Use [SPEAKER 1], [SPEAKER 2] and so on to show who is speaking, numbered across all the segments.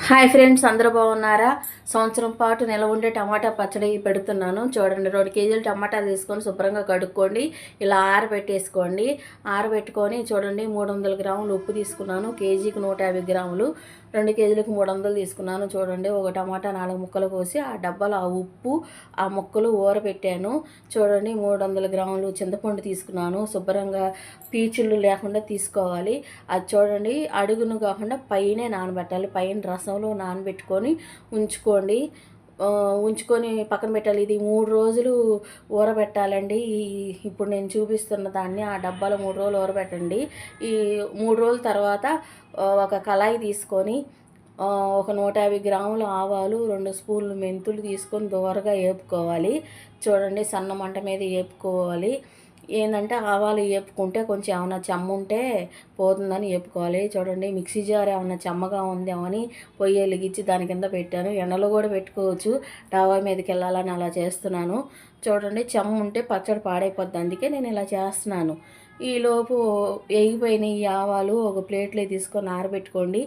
[SPEAKER 1] Hi friends, అందరూ బాగున్నారా? సంవత్సరం పాటు నిల్వ ఉండే టమాటా పచ్చడి పెడుతున్నాను. చూడండి, 2 కేజీలు టమాటాలు తీసుకొని శుభ్రంగా కడుక్కోండి. ఇలా ఆరబెట్టేసుకోండి. ఆరబెట్టుకొని చూడండి, 300 గ్రాములు ఉప్పు తీసుకున్నాను. కేజీకి 150 గ్రాములు. 2 కేజీలకు 300 తీసుకున్నాను. చూడండి, ఒక టమాటా 4 ముక్కలు కోసి ఆ డబ్బాలో ఆ ఉప్పు ఆ ముక్కలు ఊరబెట్టాను. చూడండి, 300 గ్రాములు చింతపండు తీసుకున్నాను. శుభ్రంగా పీచులు లేకుండా తీసుకోవాలి. అది చూడండి, అడుగును కాకుండా పైనే నానబెట్టాలి. పైన రసంలో నానబెట్టుకొని ఉంచుకోండి. ఉంచుకొని పక్కన పెట్టాలి. ఇది 3 రోజులు ఊరబెట్టాలండి. ఇప్పుడు నేను చూపిస్తున్న దాన్ని ఆ డబ్బాలో 3 రోజులు ఊరబెట్టండి. ఈ 3 రోజుల తర్వాత ఒక కళాయి తీసుకొని ఒక 150 గ్రాముల ఆవాలు, 2 స్పూన్లు మెంతులు తీసుకొని దోరగా వేపుకోవాలి. చూడండి, సన్న మంట మీద వేపుకోవాలి. ఏంటంటే ఆవాలు వేపుకుంటే కొంచెం ఏమైనా చెమ్మ ఉంటే పోతుందని వేపుకోవాలి. చూడండి, మిక్సీ జార్ ఏమైనా చెమ్మగా ఉందేమో అని పొయ్యి వెలిగించి దాని కింద పెట్టాను. ఎండలో కూడా పెట్టుకోవచ్చు. డాబా మీదకి వెళ్ళాలని అలా చేస్తున్నాను. చూడండి, చెమ్మ ఉంటే పచ్చడి పాడైపోద్ది, అందుకే నేను ఇలా చేస్తున్నాను. ఈలోపు వేగిపోయిన ఈ ఆవాలు ఒక ప్లేట్లో తీసుకొని ఆరబెట్టుకోండి.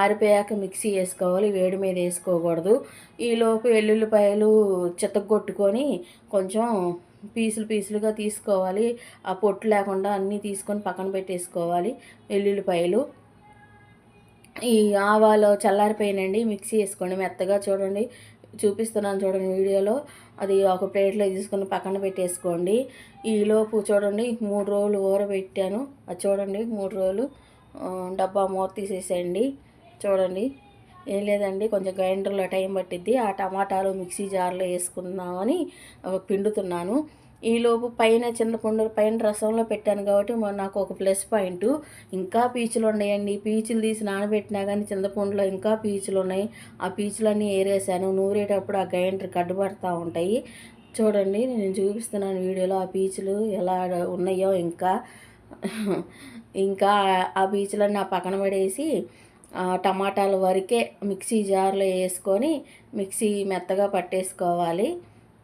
[SPEAKER 1] ఆరిపోయాక మిక్సీ వేసుకోవాలి, వేడి మీద వేసుకోకూడదు. ఈలోపు వెల్లుల్లిపాయలు చితగ్గొట్టుకొని కొంచెం పీసులుగా తీసుకోవాలి. ఆ పొట్టు లేకుండా అన్నీ తీసుకొని పక్కన పెట్టేసుకోవాలి. వెల్లుల్లిపాయలు, ఈ ఆవాలు చల్లారిపోయినండి, మిక్సీ వేసుకోండి మెత్తగా. చూడండి, చూపిస్తున్నాను చూడండి వీడియోలో. అది ఒక ప్లేట్లో తీసుకొని పక్కన పెట్టేసుకోండి. ఈలోపు చూడండి, 3 రోజులు ఊరబెట్టాను. అది చూడండి, 3 రోజులు. డబ్బా మూత తీసేసేయండి. చూడండి, ఏం లేదండి, కొంచెం గ్రైండర్లో టైం పట్టిద్ది. ఆ టమాటాలు మిక్సీ జార్లో వేసుకుందామని పిండుతున్నాను. ఈలోపు పైన చింతపండు పైన రసంలో పెట్టాను కాబట్టి నాకు ఒక ప్లస్ పాయింట్. ఇంకా పీచులు ఉన్నాయండి. పీచులు తీసి నానబెట్టినా కానీ చింతపండులో ఇంకా పీచులు ఉన్నాయి. ఆ పీచులన్నీ ఏరేసాను. నూరేటప్పుడు ఆ గ్రైండర్ కడ్డుపడుతూ ఉంటాయి. చూడండి, నేను చూపిస్తున్నాను వీడియోలో ఆ పీచులు ఎలా ఉన్నాయో. ఇంకా ఆ పీచులన్నీ ఆ పక్కన పడేసి టమాటాల వరకే మిక్సీ జార్లో వేసుకొని మిక్సీ మెత్తగా పట్టేసుకోవాలి.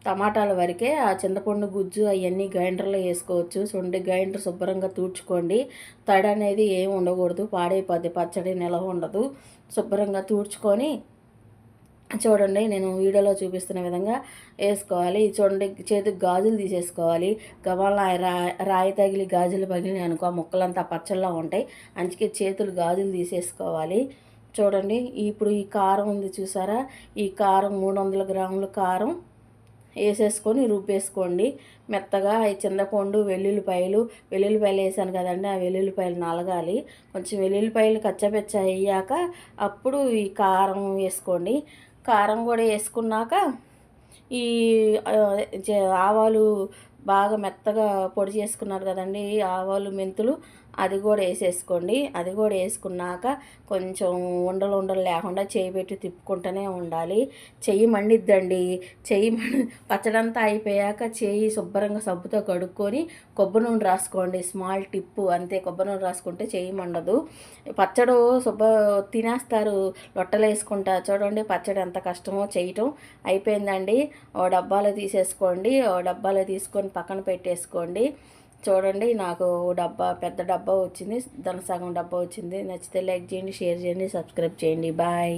[SPEAKER 1] టమాటాల వరకే. ఆ చింతపండు గుజ్జు అవన్నీ గ్రైండర్లో వేసుకోవచ్చు. చూడండి, గ్రైండర్ శుభ్రంగా తూడ్చుకోండి. తడి అనేది ఏమి ఉండకూడదు, పాడైపోద్ది పచ్చడి, నిలవ ఉండదు. శుభ్రంగా తూడ్చుకొని చూడండి, నేను వీడియోలో చూపిస్తున్న విధంగా వేసుకోవాలి. చూడండి, చేతికి గాజులు తీసేసుకోవాలి. గవాల రాయి తగిలి గాజులు పగిలి అనుకో ఆ ముక్కలంతా పచ్చళ్ళలో ఉంటాయి. అందుకే చేతులు గాజులు తీసేసుకోవాలి. చూడండి, ఇప్పుడు ఈ కారం ఉంది చూసారా? ఈ కారం 300 గ్రాముల కారం వేసేసుకొని రుబ్బేసుకోండి మెత్తగా. ఈ చింతపండు, వెల్లుల్లిపాయలు వేసాను కదండి, ఆ వెల్లుల్లిపాయలు నలగాలి. కొంచెం వెల్లుల్లిపాయలు కచ్చపెచ్చ అయ్యాక అప్పుడు ఈ కారం వేసుకోండి. కారం కూడా వేసుకున్నాక ఈ ఆవాలు బాగా మెత్తగా పొడి చేసుకున్నారు కదండి, ఆవాలు మెంతులు, అది కూడా వేసేసుకోండి. అది కూడా వేసుకున్నాక కొంచెం ఉండలు లేకుండా చేయి పెట్టి తిప్పుకుంటూనే ఉండాలి. చెయ్యి మండిద్దండి. పచ్చడంతా అయిపోయాక చెయ్యి శుభ్రంగా సబ్బుతో కడుక్కొని కొబ్బరి నూనె రాసుకోండి. స్మాల్ టిప్పు అంతే, కొబ్బరి నూనె రాసుకుంటే చెయ్యి మండదు. పచ్చడి తినేస్తారు, లొట్టలు వేసుకుంటా. చూడండి, పచ్చడి ఎంత కష్టమో చేయటం. అయిపోయిందండి. ఓ డబ్బాలో తీసేసుకోండి. ఓ డబ్బాలో తీసుకొని పక్కన పెట్టేసుకోండి. చూడండి, నాకు పెద్ద డబ్బా వచ్చింది, దాని సగం డబ్బా వచ్చింది. నచ్చితే లైక్ చేయండి, షేర్ చేయండి, సబ్స్క్రైబ్ చేయండి. బాయ్.